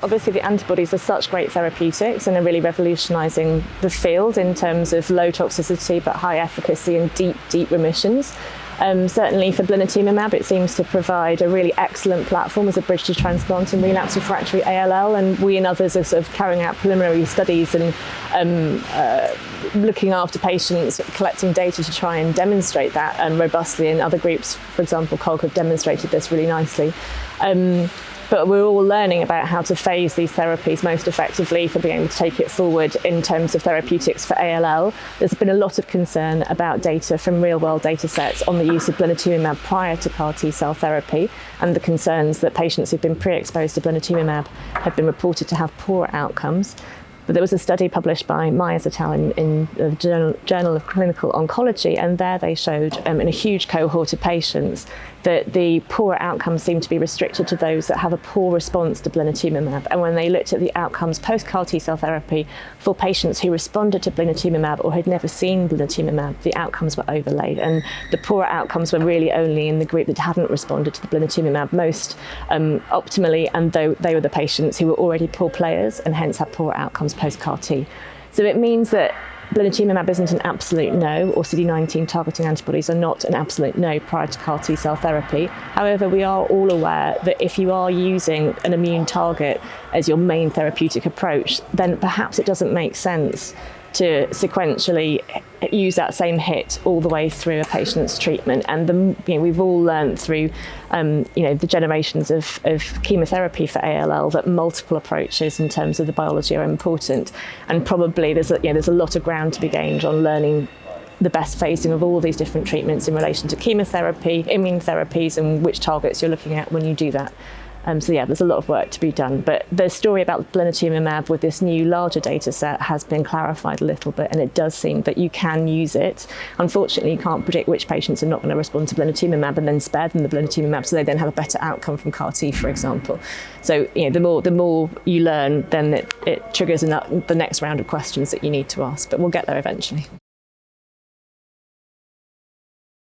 Obviously, the antibodies are such great therapeutics and are really revolutionising the field in terms of low toxicity but high efficacy and deep remissions. Certainly for Blinatumomab, it seems to provide a really excellent platform as a bridge to transplant in relapsed refractory ALL, and we and others are sort of carrying out preliminary studies and looking after patients, collecting data to try and demonstrate that robustly, and other groups, for example, COG, have demonstrated this really nicely. But we're all learning about how to phase these therapies most effectively for being able to take it forward in terms of therapeutics for ALL. There's been a lot of concern about data from real-world data sets on the use of Blinatumomab prior to CAR T-cell therapy, and the concerns that patients who've been pre-exposed to Blinatumomab have been reported to have poor outcomes. But there was a study published by Myers et al. In the Journal of Clinical Oncology, and there they showed in a huge cohort of patients that the poor outcomes seem to be restricted to those that have a poor response to Blinatumomab. And when they looked at the outcomes post-CAR T-cell therapy for patients who responded to Blinatumomab or had never seen Blinatumomab, the outcomes were overlaid. And the poorer outcomes were really only in the group that hadn't responded to the Blinatumomab most optimally, and they were the patients who were already poor players and hence had poor outcomes post-CAR T. So it means that Blinatumomab isn't an absolute no, or CD19 targeting antibodies are not an absolute no prior to CAR T-cell therapy. However, we are all aware that if you are using an immune target as your main therapeutic approach, then perhaps it doesn't make sense to sequentially use that same hit all the way through a patient's treatment. And we've all learned through the generations of chemotherapy for ALL that multiple approaches in terms of the biology are important. And probably there's a lot of ground to be gained on learning the best phasing of all these different treatments in relation to chemotherapy, immune therapies, and which targets you're looking at when you do that. There's a lot of work to be done, but the story about Blinatumomab with this new larger data set has been clarified a little bit, and it does seem that you can use it. Unfortunately, you can't predict which patients are not going to respond to Blinatumomab and then spare them the Blinatumomab so they then have a better outcome from CAR T, for example. So the more you learn, then it triggers the next round of questions that you need to ask, but we'll get there eventually.